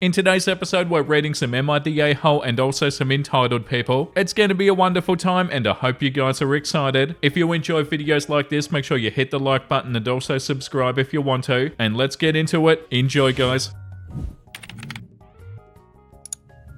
In today's episode, we're reading some Am I the A-hole and also some entitled people. It's going to be a wonderful time and I hope you guys are excited. If you enjoy videos like this, make sure you hit the like button and also subscribe if you want to. And let's get into it. Enjoy, guys.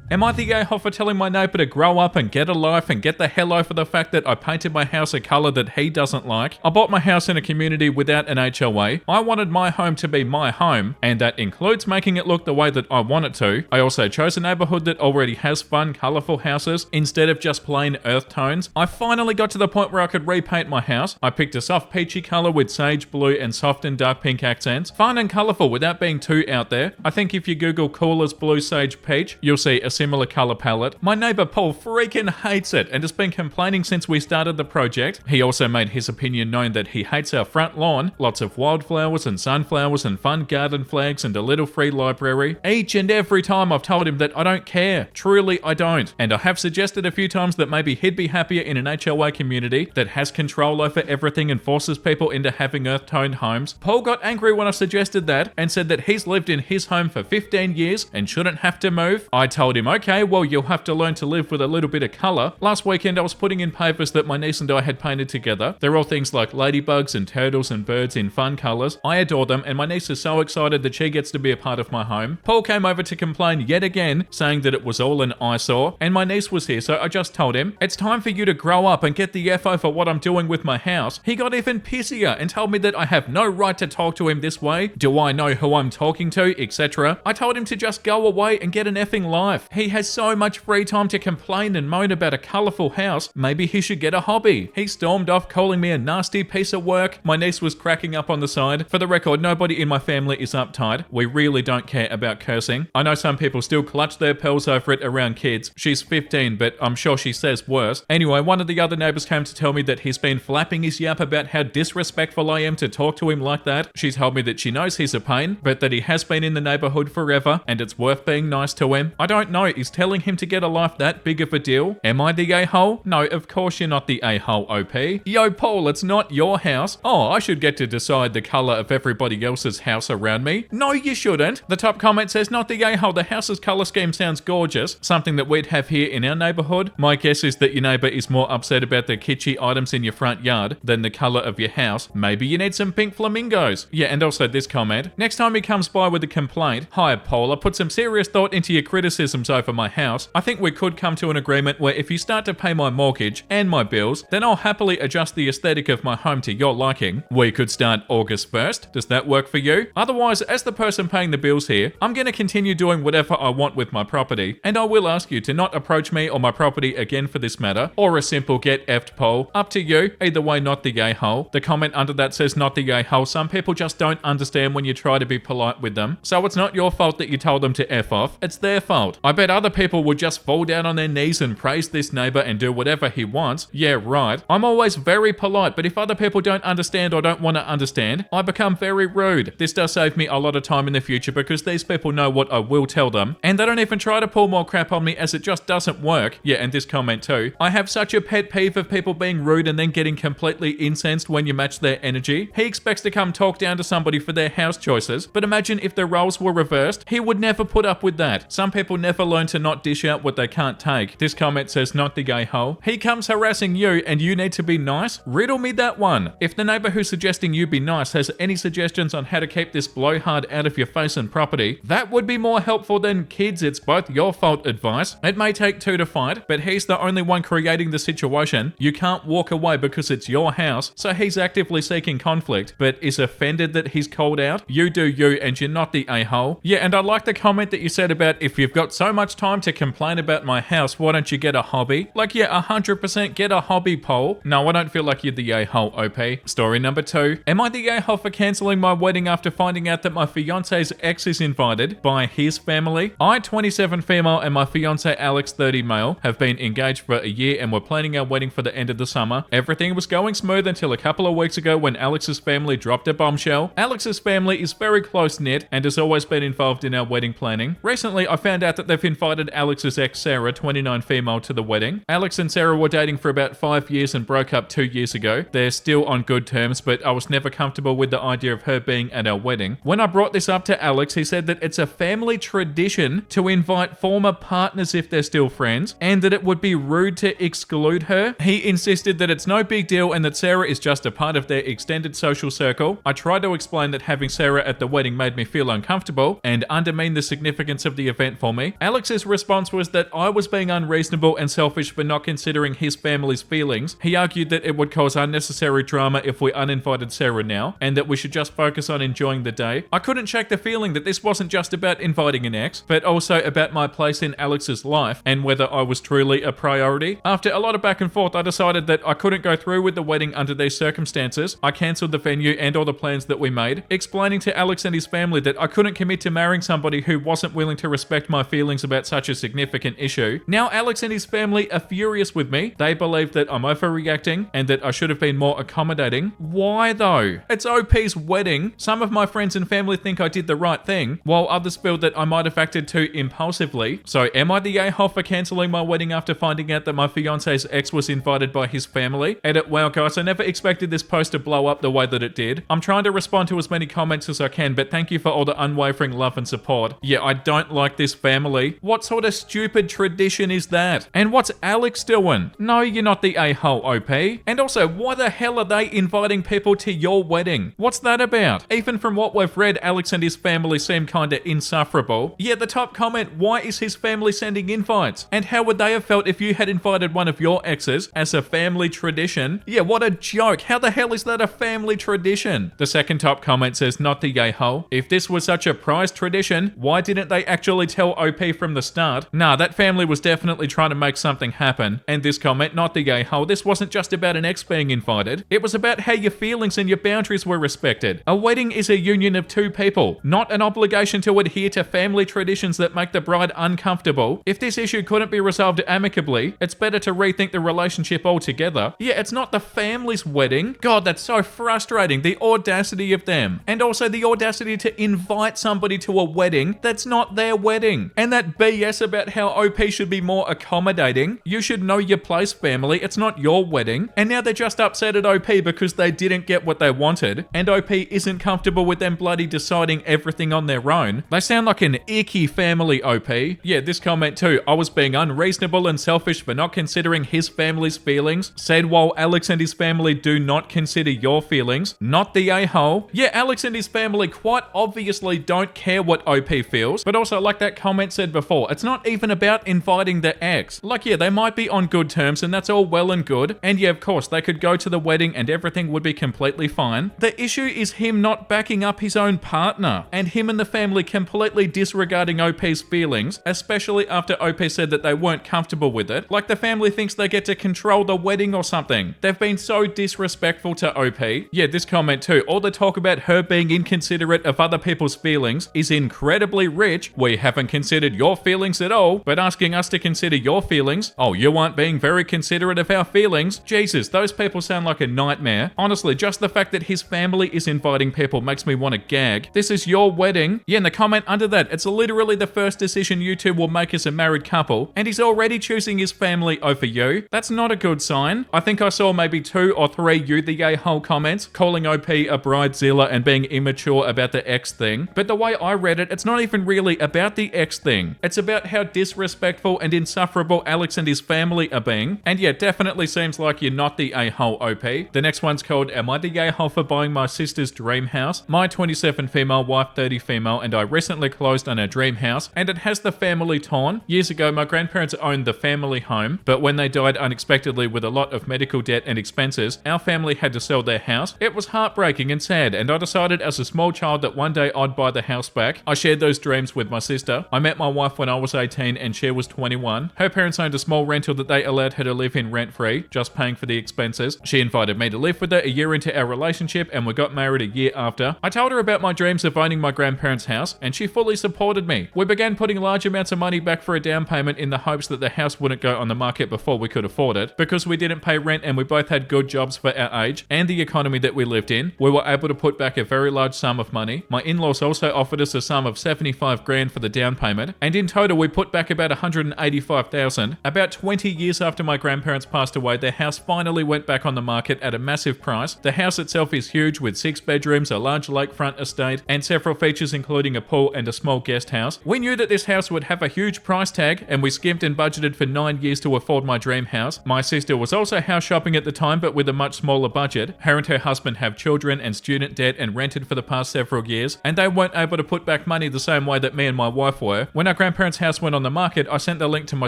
Am I the a-hole for telling my neighbour to grow up and get a life and get the hell over the fact that I painted my house a colour that he doesn't like? I bought my house in a community without an HOA. I wanted my home to be my home, and that includes making it look the way that I want it to. I also chose a neighbourhood that already has fun, colourful houses instead of just plain earth tones. I finally got to the point where I could repaint my house. I picked a soft peachy colour with sage blue and soft and dark pink accents. Fun and colourful without being too out there. I think if you Google coolest blue sage peach, you'll see a similar colour palette. My neighbour Paul freaking hates it and has been complaining since we started the project. He also made his opinion known that he hates our front lawn, lots of wildflowers and sunflowers and fun garden flags and a little free library. Each and every time I've told him that I don't care. Truly, I don't. And I have suggested a few times that maybe he'd be happier in an HOA community that has control over everything and forces people into having earth-toned homes. Paul got angry when I suggested that and said that he's lived in his home for 15 years and shouldn't have to move. I told him, okay, well, you'll have to learn to live with a little bit of colour. Last weekend, I was putting in pavers that my niece and I had painted together. They're all things like ladybugs and turtles and birds in fun colours. I adore them, and my niece is so excited that she gets to be a part of my home. Paul came over to complain yet again, saying that it was all an eyesore, and my niece was here, so I just told him, it's time for you to grow up and get the F over what I'm doing with my house. He got even pissier and told me that I have no right to talk to him this way. Do I know who I'm talking to, etc. I told him to just go away and get an effing life. He has so much free time to complain and moan about a colourful house. Maybe he should get a hobby. He stormed off calling me a nasty piece of work. My niece was cracking up on the side. For the record, nobody in my family is uptight. We really don't care about cursing. I know some people still clutch their pearls over it around kids. She's 15, but I'm sure she says worse. Anyway, one of the other neighbours came to tell me that he's been flapping his yap about how disrespectful I am to talk to him like that. She told me that she knows he's a pain, but that he has been in the neighbourhood forever and it's worth being nice to him. I don't know, is telling him to get a life that big of a deal? Am I the a-hole? No, of course you're not the a-hole, OP. Yo, Paul, it's not your house. Oh, I should get to decide the colour of everybody else's house around me. No, you shouldn't. The top comment says, not the a-hole, the house's colour scheme sounds gorgeous. Something that we'd have here in our neighbourhood. My guess is that your neighbour is more upset about the kitschy items in your front yard than the colour of your house. Maybe you need some pink flamingos. Yeah, and also this comment. Next time he comes by with a complaint, hi Paul, I put some serious thought into your criticisms over my house. I think we could come to an agreement where if you start to pay my mortgage and my bills, then I'll happily adjust the aesthetic of my home to your liking. We could start August 1st. Does that work for you? Otherwise, as the person paying the bills here, I'm going to continue doing whatever I want with my property, and I will ask you to not approach me or my property again for this matter, or a simple get effed poll. Up to you. Either way, not the a-hole. The comment under that says not the a-hole. Some people just don't understand when you try to be polite with them, so it's not your fault that you told them to F off. It's their fault. I bet other people would just fall down on their knees and praise this neighbour and do whatever he wants. Yeah, right. I'm always very polite, but if other people don't understand or don't want to understand, I become very rude. This does save me a lot of time in the future because these people know what I will tell them, and they don't even try to pull more crap on me as it just doesn't work. Yeah, and this comment too. I have such a pet peeve of people being rude and then getting completely incensed when you match their energy. He expects to come talk down to somebody for their house choices, but imagine if the roles were reversed. He would never put up with that. Some people never learn to not dish out what they can't take. This comment says not the a-hole. He comes harassing you and you need to be nice? Riddle me that one. If the neighbour who's suggesting you be nice has any suggestions on how to keep this blowhard out of your face and property, that would be more helpful than kids, it's both your fault advice. It may take two to fight, but he's the only one creating the situation. You can't walk away because it's your house, so he's actively seeking conflict, but is offended that he's called out. You do you and you're not the a-hole. Yeah, and I like the comment that you said about if you've got so much time to complain about my house, why don't you get a hobby? Like, yeah, 100% get a hobby, Paul. No, I don't feel like you're the a-hole, OP. Story number 2. Am I the a-hole for cancelling my wedding after finding out that my fiance's ex is invited by his family? I, 27 female, and my fiance Alex, 30 male, have been engaged for a year and we're planning our wedding for the end of the summer. Everything was going smooth until a couple of weeks ago when Alex's family dropped a bombshell. Alex's family is very close-knit and has always been involved in our wedding planning. Recently, I found out that they've invited Alex's ex Sarah, 29 female, to the wedding. Alex and Sarah were dating for about 5 years and broke up 2 years ago. They're still on good terms, but I was never comfortable with the idea of her being at our wedding. When I brought this up to Alex, he said that it's a family tradition to invite former partners if they're still friends, and that it would be rude to exclude her. He insisted that it's no big deal and that Sarah is just a part of their extended social circle. I tried to explain that having Sarah at the wedding made me feel uncomfortable and undermined the significance of the event for me. Alex's response was that I was being unreasonable and selfish for not considering his family's feelings. He argued that it would cause unnecessary drama if we uninvited Sarah now, and that we should just focus on enjoying the day. I couldn't shake the feeling that this wasn't just about inviting an ex, but also about my place in Alex's life and whether I was truly a priority. After a lot of back and forth, I decided that I couldn't go through with the wedding under these circumstances. I cancelled the venue and all the plans that we made, explaining to Alex and his family that I couldn't commit to marrying somebody who wasn't willing to respect my feelings about such a significant issue. Now Alex and his family are furious with me. They believe that I'm overreacting and that I should have been more accommodating. Why though? It's OP's wedding. Some of my friends and family think I did the right thing, while others feel that I might have acted too impulsively. So am I the a-hole for cancelling my wedding after finding out that my fiance's ex was invited by his family? Edit, wow guys, I never expected this post to blow up the way that it did. I'm trying to respond to as many comments as I can, but thank you for all the unwavering love and support. Yeah, I don't like this family. What sort of stupid tradition is that? And what's Alex doing? No, you're not the a-hole, OP. And also, why the hell are they inviting people to your wedding? What's that about? Even from what we've read, Alex and his family seem kinda insufferable. Yeah, the top comment, why is his family sending invites? And how would they have felt if you had invited one of your exes as a family tradition? Yeah, what a joke. How the hell is that a family tradition? The second top comment says, not the a-hole. If this was such a prized tradition, why didn't they actually tell OP from the start? Nah, that family was definitely trying to make something happen. And this comment, not the a-hole, this wasn't just about an ex being invited. It was about how your feelings and your boundaries were respected. A wedding is a union of two people, not an obligation to adhere to family traditions that make the bride uncomfortable. If this issue couldn't be resolved amicably, it's better to rethink the relationship altogether. Yeah, it's not the family's wedding. God, that's so frustrating. The audacity of them. And also the audacity to invite somebody to a wedding that's not their wedding. And that BS about how OP should be more accommodating. You should know your place, family. It's not your wedding. And now they're just upset at OP because they didn't get what they wanted. And OP isn't comfortable with them bloody deciding everything on their own. They sound like an icky family, OP. Yeah, this comment too. I was being unreasonable and selfish for not considering his family's feelings. Said while Alex and his family do not consider your feelings. Not the a-hole. Yeah, Alex and his family quite obviously don't care what OP feels. But also, like that comment said before, it's not even about inviting the ex. Like, yeah, they might be on good terms and that's all well and good. And yeah, of course, they could go to the wedding and everything would be completely fine. The issue is him not backing up his own partner and him and the family completely disregarding OP's feelings, especially after OP said that they weren't comfortable with it. Like the family thinks they get to control the wedding or something. They've been so disrespectful to OP. Yeah, this comment too. All the talk about her being inconsiderate of other people's feelings is incredibly rich. We haven't considered your feelings at all, but asking us to consider your feelings. Oh, you aren't being very considerate of our feelings. Jesus, those people sound like a nightmare. Honestly, just the fact that his family is inviting people makes me want to gag. This is your wedding. Yeah, and the comment under that, it's literally the first decision you two will make as a married couple, and he's already choosing his family over you. That's not a good sign. I think I saw maybe 2 or 3 you the a-hole comments calling OP a bridezilla and being immature about the ex thing. But the way I read it, it's not even really about the ex thing. It's about how disrespectful and insufferable Alex and his family are being. And yeah, definitely seems like you're not the a-hole, OP. The next one's called, am I the a-hole for buying my sister's dream house? My 27 female, wife 30 female, and I recently closed on a dream house, and it has the family torn. Years ago, my grandparents owned the family home, but when they died unexpectedly with a lot of medical debt and expenses, our family had to sell their house. It was heartbreaking and sad, and I decided as a small child that one day I'd buy the house back. I shared those dreams with my sister. I met my wife when I was 18 and she was 21. Her parents owned a small rental that they allowed her to live in rent-free, just paying for the expenses. She invited me to live with her a year into our relationship, and we got married a year after. I told her about my dreams of owning my grandparents' house, and she fully supported me. We began putting large amounts of money back for a down payment in the hopes that the house wouldn't go on the market before we could afford it. Because we didn't pay rent and we both had good jobs for our age and the economy that we lived in, we were able to put back a very large sum of money. My in-laws also offered us a sum of 75 grand for the down payment, and in total we put back about $185,000. About 20 years after my grandparents passed away, their house finally went back on the market at a massive price. The house itself is huge with 6 bedrooms, a large lakefront estate, and several features including a pool and a small guest house. We knew that this house would have a huge price tag, and we skimped and budgeted for 9 years to afford my dream house. My sister was also house shopping at the time, but with a much smaller budget. Her and her husband have children and student debt and rented for the past several years, and they weren't able to put back money the same way that me and my wife were. When our grandparents' house went on the market, I sent the link to my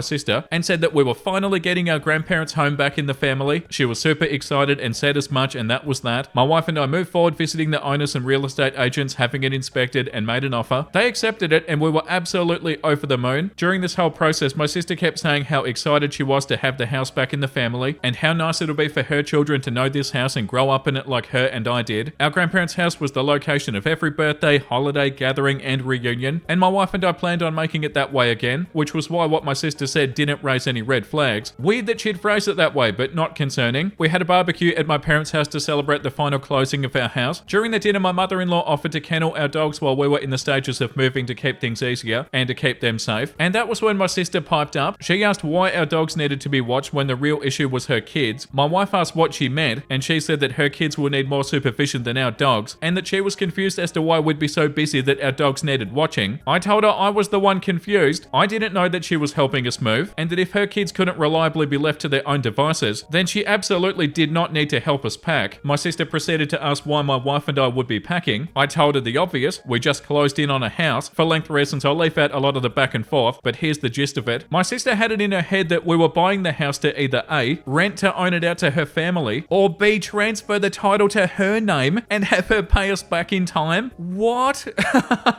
sister and said that we were finally getting our grandparents' home back in the family. She was super excited and said as much, and that was that. My wife and I moved forward visiting the owners and real estate agents, having it inspected, and made an offer. They accepted it, and we were absolutely over the moon. During this whole process, my sister kept saying how excited she was to have the house back in the family, and how nice it'll be for her children to know this house and grow up in it like her and I did. Our grandparents' house was the location of every birthday, holiday, gathering, and reunion, and my wife and I planned on making it that way again, which was why what my sister said didn't raise any red flags. Weird that she'd phrase it that way, but not concerning. We had a barbecue at my parents' house to celebrate the final closing of our house. During the dinner, my mother-in-law offered to kennel our dogs while we were in the stages of moving to keep things easier and to keep them safe. And that was when my sister piped up. She asked why our dogs needed to be watched when the real issue was her kids. My wife asked what she meant, and she said that her kids will need more supervision than our dogs, and that she was confused as to why we'd be so busy that our dogs needed watching. I told her I was the one confused. I didn't know that she was helping us move, and that if her kids couldn't reliably be left to their own devices, then she absolutely did not need to help us pack. My sister proceeded to ask why my wife and I would be packing. I told her the obvious: we just closed in on a house. For length reasons, I'll leave out a lot of the back and forth, but here's the gist of it. My sister had it in her head that we were buying the house to either A, rent to own it out to her family, or B, transfer the title to her name and have her pay us back in time. What?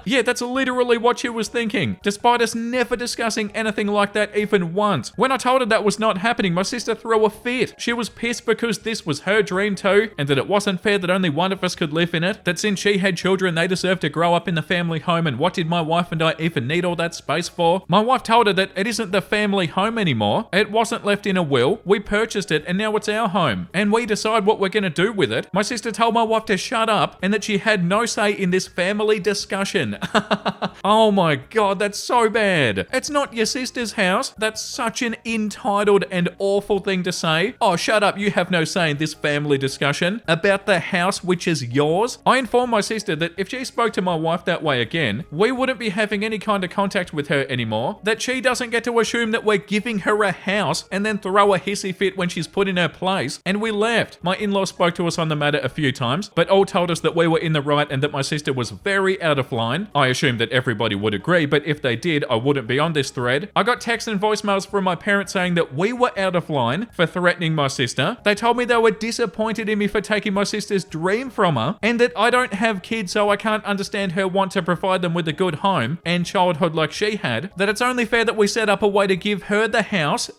Yeah, that's literally what she was thinking, despite us never discussing anything like that even once. When I told her that was not happening, my sister threw a fit. She was pissed because this was her dream too, and that it wasn't fair that only one of us could live in it, that since she had children, they deserved to grow up in the family home, and what did my wife and I even need all that space for? My wife told her that it isn't the family home anymore. It wasn't left in a will. We purchased it, and now it's our home, and we decide what we're going to do with it. My sister told my wife to shut up and that she had no say in this family discussion. Oh my god, that's so bad. It's not your sister's house. That's such an entitled and awful thing to say. Oh, shut up, you have no say in this family discussion about the house which is yours. I informed my sister that if she spoke to my wife that way again, we wouldn't be having any kind of contact with her anymore, that she doesn't get to assume that we're giving her a house and then throw a hissy fit when she's put in her place, and we left. My in-laws spoke to us on the matter a few times, but all told us that we were in the right and that my sister was very out of line. I assumed that everybody would agree, but if they did, I wouldn't be on this thread. I got texts and voicemails from my parents saying that we were out of line for threatening my sister. They told me they were disappointed in me for taking my sister's dream from her, and that I don't have kids so I can't understand her want to provide them with a good home and childhood like she had, that it's only fair that we set up a way to give her the house.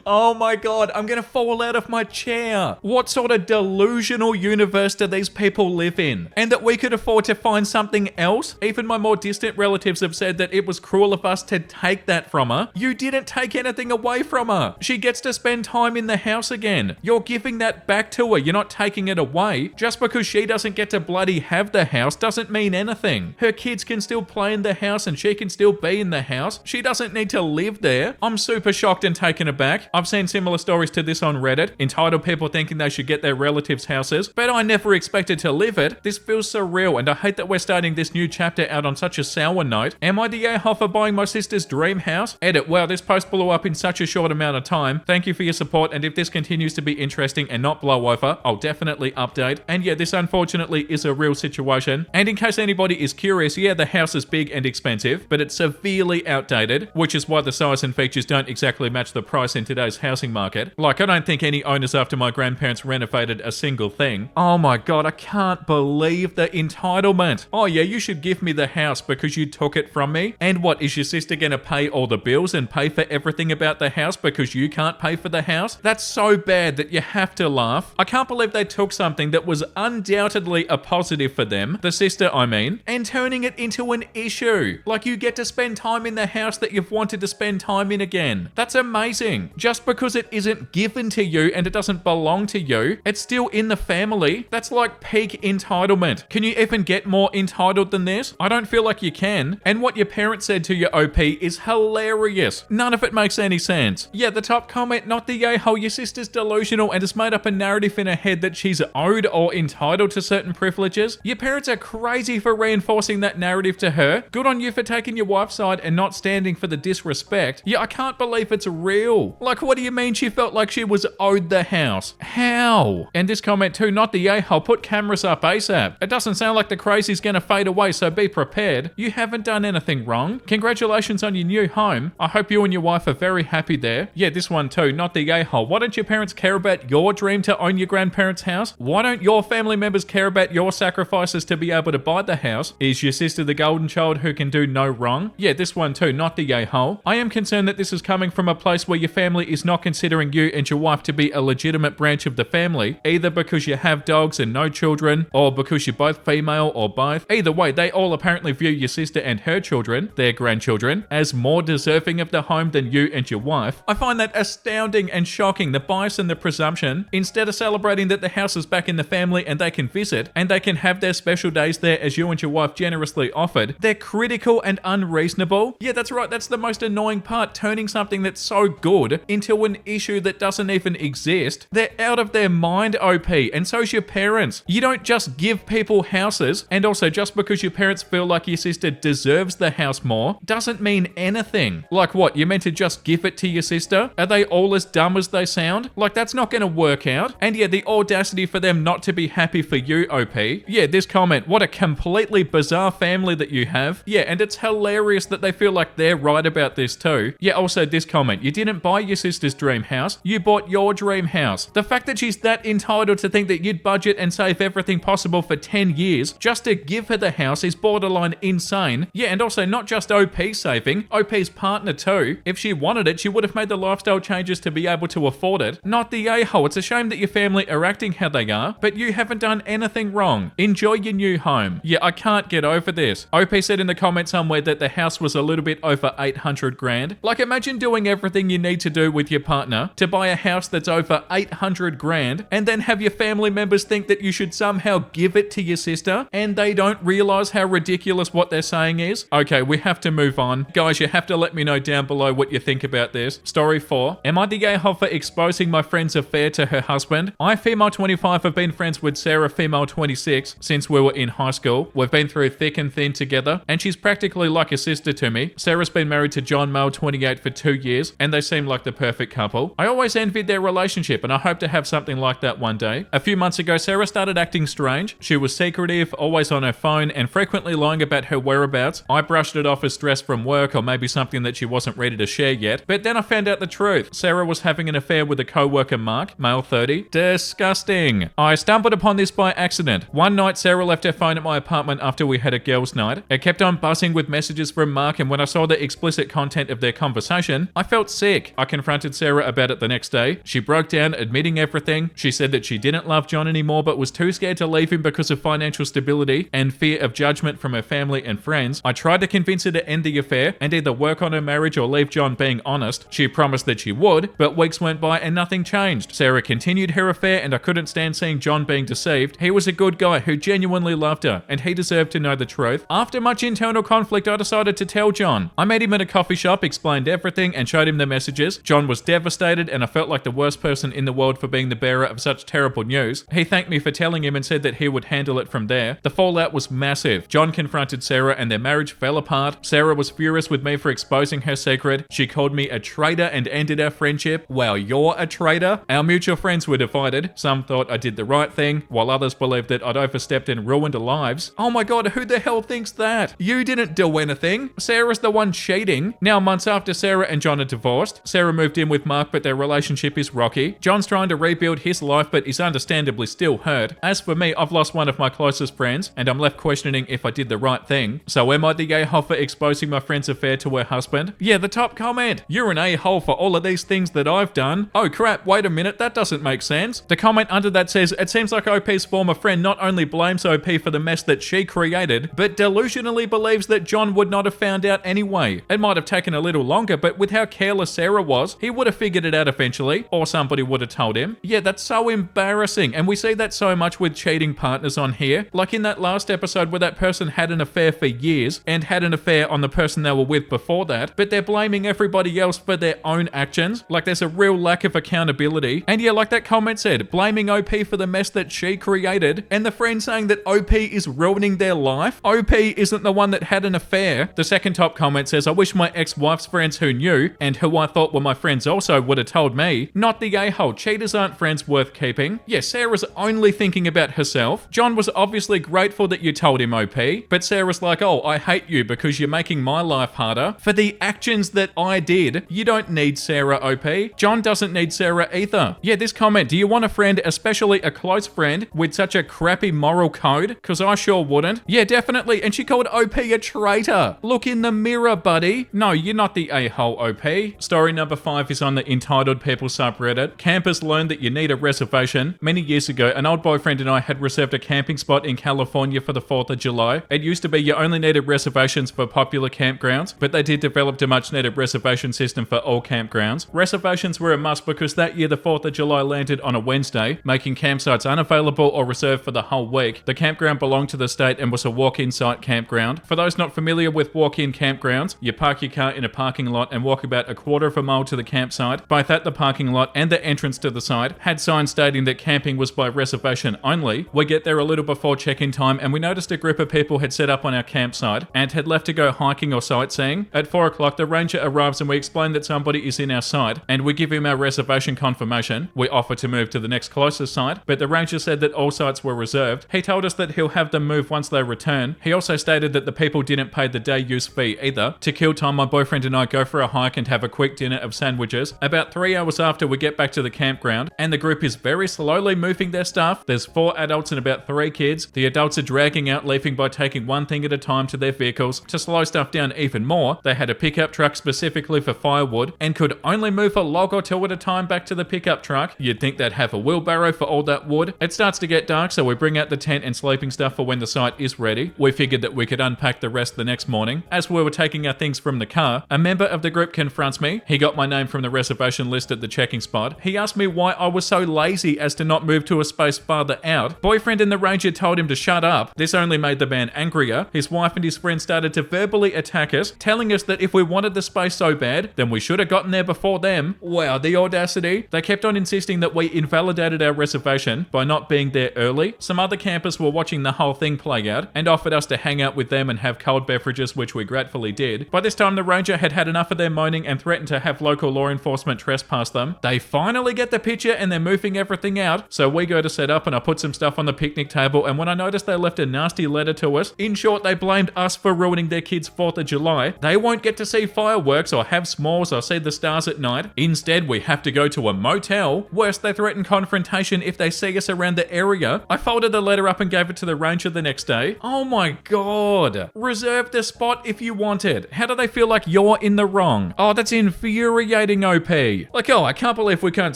Oh my god, I'm gonna fall out of my chair. What sort of delusional universe do these people live in? And that we could afford to find something else? Even my more distant relatives have said that it was cruel of us to take that from her. You didn't take anything away from her. She gets to spend time in the house again. You're giving that back to her. You're not taking it away. Just because she doesn't get to bloody have the house doesn't mean anything. Her kids can still play in the house and she can still be in the house. She doesn't need to live there. I'm super shocked and taken aback. I've seen similar stories to this on Reddit, entitled people thinking they should get their relatives' houses, but I never expected to live it. This feels surreal, and I hate that we're starting this new chapter out on such a sour note. Am I the a-hole for buying my sister's dream house? Edit, wow, this post blew up in such a short amount of time. Thank you for your support, and if this continues to be interesting and not blow over, I'll definitely update. And yeah, this unfortunately is a real situation. And in case anybody is curious, yeah, the house is big and expensive, but it's severely outdated, which is why the size and features don't exactly match the price in today's housing market. Like, I don't think any owners after my grandparents renovated a single thing. Oh my god, I can't believe the entitlement. Oh yeah, you should give me the house because you took it from me. And what, is your sister gonna pay all the bills and pay for everything about the house because you can't pay for the house? That's so bad that you have to laugh. I can't believe they took something that was undoubtedly a positive for them, the sister I mean, and turning it into an issue. Like, you get to spend time in the house that you've wanted to spend time in again. That's amazing. Just just because it isn't given to you and it doesn't belong to you, it's still in the family. That's like peak entitlement. Can you even get more entitled than this? I don't feel like you can. And what your parents said to your OP is hilarious. None of it makes any sense. Yeah, the top comment, not the a-hole. Your sister's delusional and has made up a narrative in her head that she's owed or entitled to certain privileges. Your parents are crazy for reinforcing that narrative to her. Good on you for taking your wife's side and not standing for the disrespect. Yeah, I can't believe it's real. Like, what do you mean she felt like she was owed the house? How? And this comment too, not the a-hole. Put cameras up ASAP. It doesn't sound like the crazy's gonna fade away, so be prepared. You haven't done anything wrong. Congratulations on your new home. I hope you and your wife are very happy there. Yeah, this one too, not the a-hole. Why don't your parents care about your dream to own your grandparents' house? Why don't your family members care about your sacrifices to be able to buy the house? Is your sister the golden child who can do no wrong? Yeah, this one too, not the a-hole. I am concerned that this is coming from a place where your family is not considering you and your wife to be a legitimate branch of the family, either because you have dogs and no children, or because you're both female, or both. Either way, they all apparently view your sister and her children, their grandchildren, as more deserving of the home than you and your wife. I find that astounding and shocking, the bias and the presumption. Instead of celebrating that the house is back in the family and they can visit, and they can have their special days there as you and your wife generously offered, they're critical and unreasonable. Yeah, that's right, that's the most annoying part, turning something that's so good into an issue that doesn't even exist. They're out of their mind, OP, and so's your parents. You don't just give people houses, and also just because your parents feel like your sister deserves the house more, doesn't mean anything. Like what, you're meant to just give it to your sister? Are they all as dumb as they sound? Like, that's not gonna work out. And yeah, the audacity for them not to be happy for you, OP. Yeah, this comment, what a completely bizarre family that you have. Yeah, and it's hilarious that they feel like they're right about this too. Yeah, also this comment, you didn't buy your sister's dream house, you bought your dream house. The fact that she's that entitled to think that you'd budget and save everything possible for 10 years just to give her the house is borderline insane. Yeah, and also not just OP saving, OP's partner too. If she wanted it, she would have made the lifestyle changes to be able to afford it. Not the a-hole. It's a shame that your family are acting how they are, but you haven't done anything wrong. Enjoy your new home. Yeah, I can't get over this. OP said in the comment somewhere that the house was a little bit over 800 grand. Like, imagine doing everything you need to do with your partner to buy a house that's over 800 grand and then have your family members think that you should somehow give it to your sister and they don't realize how ridiculous what they're saying is. Okay, we have to move on. Guys, you have to let me know down below what you think about this. Story 4. Am I the a-hole for exposing my friend's affair to her husband? I, female 25, have been friends with Sarah, female 26, since we were in high school. We've been through thick and thin together, and she's practically like a sister to me. Sarah's been married to John, male 28, for 2 years, and they seem like the perfect couple. I always envied their relationship, and I hope to have something like that one day. A few months ago, Sarah started acting strange. She was secretive, always on her phone, and frequently lying about her whereabouts. I brushed it off as stress from work or maybe something that she wasn't ready to share yet, but then I found out the truth. Sarah was having an affair with a co-worker, Mark, male 30. Disgusting. I stumbled upon this by accident. One night, Sarah left her phone at my apartment after we had a girls' night. It kept on buzzing with messages from Mark, and when I saw the explicit content of their conversation, I felt sick. I confronted Sarah about it the next day. She broke down, admitting everything. She said that she didn't love John anymore, but was too scared to leave him because of financial stability and fear of judgment from her family and friends. I tried to convince her to end the affair and either work on her marriage or leave John, being honest. She promised that she would, but weeks went by and nothing changed. Sarah continued her affair, and I couldn't stand seeing John being deceived. He was a good guy who genuinely loved her, and he deserved to know the truth. After much internal conflict, I decided to tell John. I met him at a coffee shop, explained everything, and showed him the messages. John was devastated, and I felt like the worst person in the world for being the bearer of such terrible news. He thanked me for telling him and said that he would handle it from there. The fallout was massive. John confronted Sarah, and their marriage fell apart. Sarah was furious with me for exposing her secret. She called me a traitor and ended our friendship. Wow, you're a traitor? Our mutual friends were divided. Some thought I did the right thing, while others believed that I'd overstepped and ruined lives. Oh my god, who the hell thinks that? You didn't do anything. Sarah's the one cheating. Now, months after Sarah and John are divorced, Sarah moved in with Mark, but their relationship is rocky. John's trying to rebuild his life, but is understandably still hurt. As for me, I've lost one of my closest friends, and I'm left questioning if I did the right thing. So am I the a-hole for exposing my friend's affair to her husband? Yeah, the top comment. You're an a-hole for all of these things that I've done. Oh crap, wait a minute, that doesn't make sense. The comment under that says, it seems like OP's former friend not only blames OP for the mess that she created, but delusionally believes that John would not have found out anyway. It might have taken a little longer, but with how careless Sarah was, He would have figured it out eventually, or somebody would have told him. Yeah, that's so embarrassing. And we see that so much with cheating partners on here. Like in that last episode where that person had an affair for years and had an affair on the person they were with before that, but they're blaming everybody else for their own actions. Like there's a real lack of accountability. And yeah, like that comment said, blaming OP for the mess that she created, and the friend saying that OP is ruining their life. OP isn't the one that had an affair. The second top comment says, I wish my ex-wife's friends who knew and who I thought were my friends also would have told me. Not the a-hole. Cheaters aren't friends worth keeping. Yeah, Sarah's only thinking about herself. John was obviously grateful that you told him OP, but Sarah's like, oh, I hate you because you're making my life harder for the actions that I did. You don't need Sarah, OP. John doesn't need Sarah either. Yeah, this comment, do you want a friend, especially a close friend, with such a crappy moral code? Because I sure wouldn't. Yeah, definitely. And she called OP a traitor. Look in the mirror, buddy. No, you're not the a-hole, OP. Story number 5 is on the Entitled People subreddit. Campers learned that you need a reservation. Many years ago, an old boyfriend and I had reserved a camping spot in California for the 4th of July. It used to be you only needed reservations for popular campgrounds, but they did develop a much needed reservation system for all campgrounds. Reservations were a must because that year the 4th of July landed on a Wednesday, making campsites unavailable or reserved for the whole week. The campground belonged to the state and was a walk-in site campground. For those not familiar with walk-in campgrounds, you park your car in a parking lot and walk about a quarter of a mile to the campsite. Both at the parking lot and the entrance to the site had signs stating that camping was by reservation only. We get there a little before check-in time and we noticed a group of people had set up on our campsite and had left to go hiking or sightseeing. At 4 o'clock, the ranger arrives and we explain that somebody is in our site and we give him our reservation confirmation. We offer to move to the next closest site, but the ranger said that all sites were reserved. He told us that he'll have them move once they return. He also stated that the people didn't pay the day use fee either. To kill time, my boyfriend and I go for a hike and have a quick dinner of sandwiches. About 3 hours after, we get back to the campground and the group is very slowly moving their stuff. There's 4 adults and about 3 kids. The adults are dragging out, leaving by taking one thing at a time to their vehicles. To slow stuff down even more, they had a pickup truck specifically for firewood and could only move a log or 2 at a time back to the pickup truck. You'd think they'd have a wheelbarrow for all that wood. It starts to get dark, so we bring out the tent and sleeping stuff for when the site is ready. We figured that we could unpack the rest the next morning. As we were taking our things from the car, a member of the group confronts me. He got my name from the reservation list at the checking spot. He asked me why I was so lazy as to not move to a space farther out. Boyfriend and the ranger told him to shut up. This only made the man angrier. His wife and his friend started to verbally attack us, telling us that if we wanted the space so bad, then we should have gotten there before them. Wow, the audacity. They kept on insisting that we invalidated our reservation by not being there early. Some other campers were watching the whole thing play out and offered us to hang out with them and have cold beverages, which we gratefully did. By this time, the ranger had had enough of their moaning and threatened to have local law enforcement trespass them. They finally get the picture and they're moving everything out. So we go to set up and I put some stuff on the picnic table, and when I noticed they left a nasty letter to us, in short, they blamed us for ruining their kids' 4th of July. They won't get to see fireworks or have s'mores or see the stars at night. Instead, we have to go to a motel. Worse, they threaten confrontation if they see us around the area. I folded the letter up and gave it to the ranger the next day. Oh my god. Reserve the spot if you want it. How do they feel like you're in the wrong? Oh, that's infuriating, OP. Like, oh, I can't believe we can't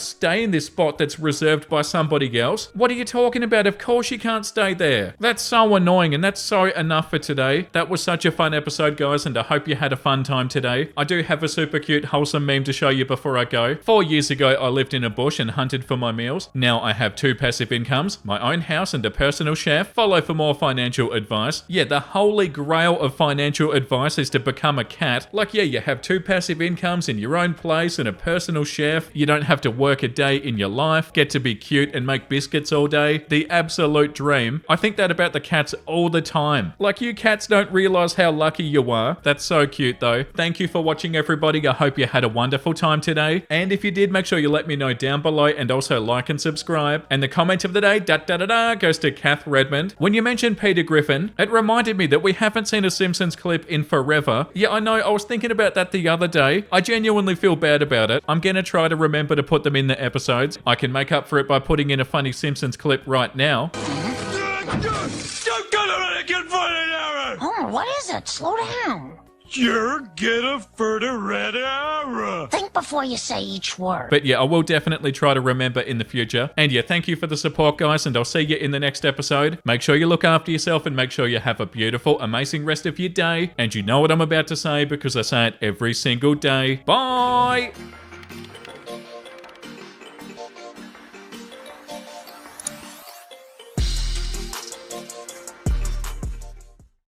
stay in this spot that's reserved by somebody else. What are you talking about? Of course you can't stay there. That's so annoying, and that's so enough for today. That was such a fun episode, guys, and I hope you had a fun time today. I do have a super cute, wholesome meme to show you before I go. 4 years ago, I lived in a bush and hunted for my meals. Now I have 2 passive incomes, my own house and a personal chef. Follow for more financial advice. Yeah, the holy grail of financial advice is to become a cat. Like, yeah, you have 2 passive incomes in your own place and a personal chef. You don't have to work a day in your life, get to be cute and make biscuits all day. The absolute dream. I think that about the cats all the time. Like, you cats don't realize how lucky you are. That's so cute though. Thank you for watching, everybody. I hope you had a wonderful time today. And if you did, make sure you let me know down below and also like and subscribe. And the comment of the day, goes to Kath Redmond. When you mentioned Peter Griffin, it reminded me that we haven't seen a Simpsons clip in forever. Yeah, I know, I was thinking about that the other day. I genuinely feel bad about it. I'm gonna try to remember to put them in the episodes. I can make up for it by putting in a funny Simpsons clip right now. Oh, what is it? Slow down. You're gonna further red arrow. Think before you say each word. But yeah, I will definitely try to remember in the future. And yeah, thank you for the support, guys, and I'll see you in the next episode. Make sure you look after yourself and make sure you have a beautiful, amazing rest of your day. And you know what I'm about to say because I say it every single day. Bye!